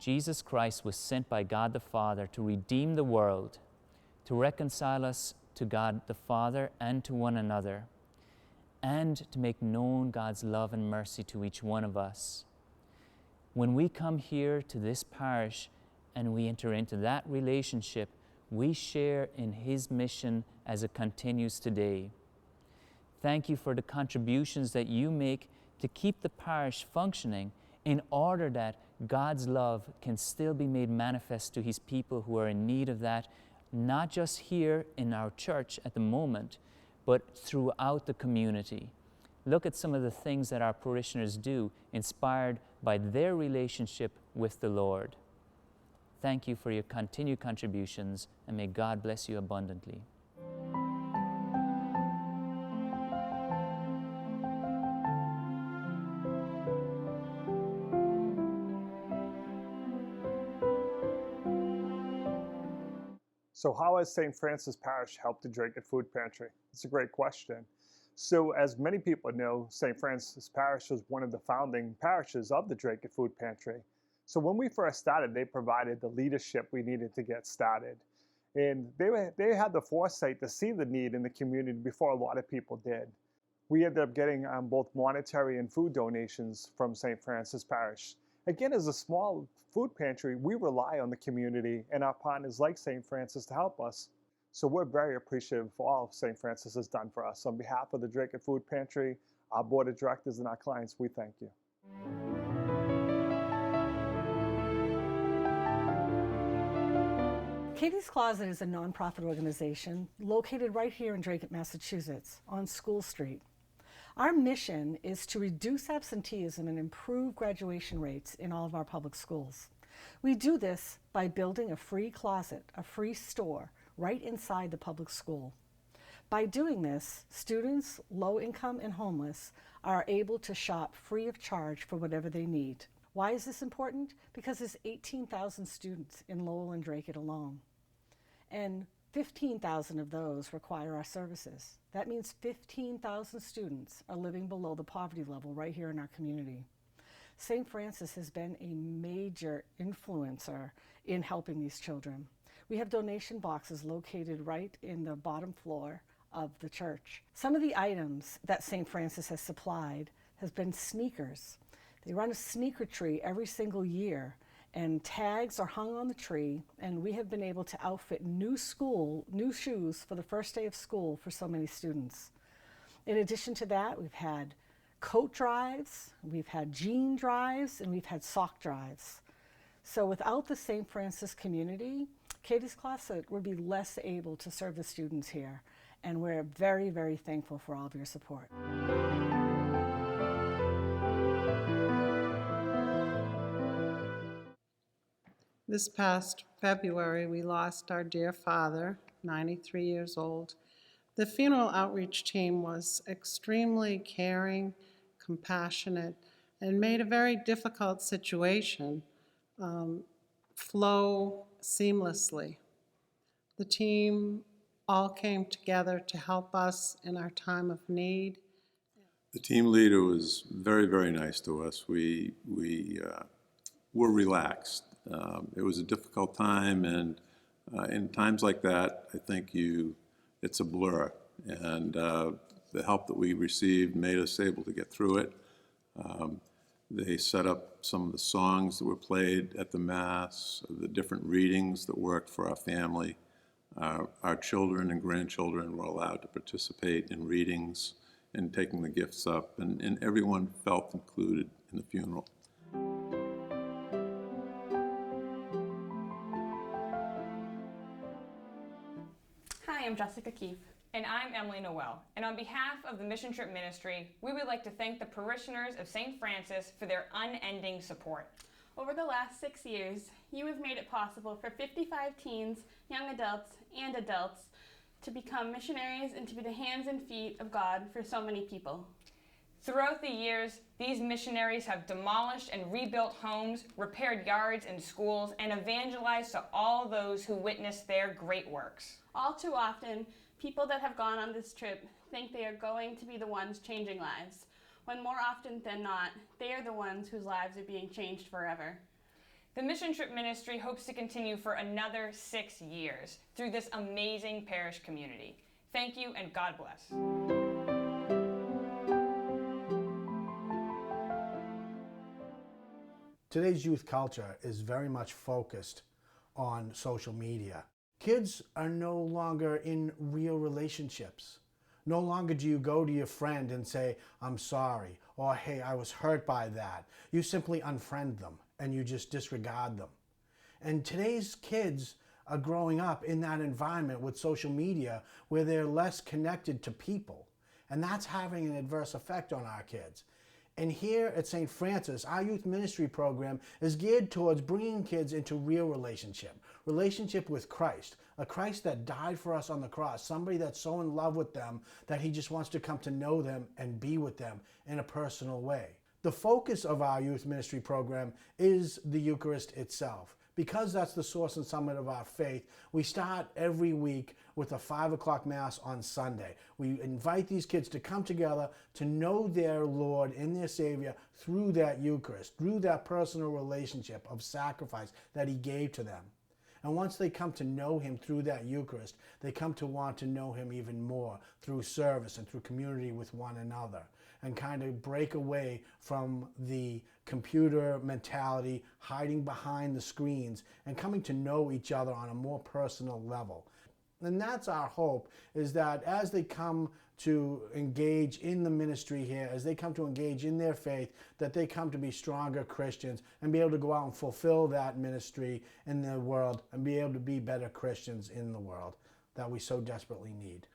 Jesus Christ was sent by God the Father to redeem the world, to reconcile us to God the Father and to one another, and to make known God's love and mercy to each one of us. When we come here to this parish and we enter into that relationship, we share in His mission as it continues today. Thank you for the contributions that you make to keep the parish functioning in order that God's love can still be made manifest to His people who are in need of that, not just here in our church at the moment, but throughout the community. Look at some of the things that our parishioners do, inspired by their relationship with the Lord. Thank you for your continued contributions, and may God bless you abundantly. So how has St. Francis Parish helped the Dracut Food Pantry? It's a great question. So as many people know, St. Francis Parish was one of the founding parishes of the Dracut Food Pantry. So when we first started, they provided the leadership we needed to get started. And they had the foresight to see the need in the community before a lot of people did. We ended up getting both monetary and food donations from St. Francis Parish. Again, as a small food pantry, we rely on the community and our partners like St. Francis to help us. So we're very appreciative for all St. Francis has done for us. On behalf of the Dracut Food Pantry, our board of directors, and our clients, we thank you. Katie's Closet is a nonprofit organization located right here in Dracut, Massachusetts, on School Street. Our mission is to reduce absenteeism and improve graduation rates in all of our public schools. We do this by building a free closet, a free store, right inside the public school. By doing this, students, low income and homeless, are able to shop free of charge for whatever they need. Why is this important? Because there's 18,000 students in Lowell and Dracut alone. And 15,000 of those require our services. That means 15,000 students are living below the poverty level right here in our community. St. Francis has been a major influencer in helping these children. We have donation boxes located right in the bottom floor of the church. Some of the items that St. Francis has supplied has been sneakers. They run a sneaker tree every single year, and tags are hung on the tree, and we have been able to outfit new shoes for the first day of school for so many students. In addition to that, we've had coat drives, we've had jean drives, and we've had sock drives. So without the St. Francis community, Katie's Closet would be less able to serve the students here, and we're very, very thankful for all of your support. This past February, we lost our dear father, 93 years old. The funeral outreach team was extremely caring, compassionate, and made a very difficult situation flow seamlessly. The team all came together to help us in our time of need. The team leader was very, very nice to us. We were relaxed. It was a difficult time, and in times like that, I think it's a blur. And the help that we received made us able to get through it. They set up some of the songs that were played at the Mass, the different readings that worked for our family. Our children and grandchildren were allowed to participate in readings and taking the gifts up, and everyone felt included in the funeral. Hi, I'm Jessica Keefe. And I'm Emily Noel. And on behalf of the Mission Trip Ministry, we would like to thank the parishioners of St. Francis for their unending support. Over the last 6 years, you have made it possible for 55 teens, young adults, and adults to become missionaries and to be the hands and feet of God for so many people. Throughout the years, these missionaries have demolished and rebuilt homes, repaired yards and schools, and evangelized to all those who witnessed their great works. All too often, people that have gone on this trip think they are going to be the ones changing lives, when more often than not, they are the ones whose lives are being changed forever. The Mission Trip Ministry hopes to continue for another 6 years through this amazing parish community. Thank you and God bless. Today's youth culture is very much focused on social media. Kids are no longer in real relationships. No longer do you go to your friend and say, I'm sorry, or hey, I was hurt by that. You simply unfriend them and you just disregard them. And today's kids are growing up in that environment with social media where they're less connected to people. And that's having an adverse effect on our kids. And here at St. Francis, our youth ministry program is geared towards bringing kids into real relationship with Christ, a Christ that died for us on the cross, somebody that's so in love with them that he just wants to come to know them and be with them in a personal way. The focus of our youth ministry program is the Eucharist itself. Because that's the source and summit of our faith, we start every week with a 5 o'clock Mass on Sunday. We invite these kids to come together to know their Lord and their Savior through that Eucharist, through that personal relationship of sacrifice that he gave to them. And once they come to know him through that Eucharist, they come to want to know him even more through service and through community with one another, and kind of break away from the computer mentality, hiding behind the screens, and coming to know each other on a more personal level. And that's our hope, is that as they come to engage in the ministry here, as they come to engage in their faith, that they come to be stronger Christians and be able to go out and fulfill that ministry in the world and be able to be better Christians in the world that we so desperately need.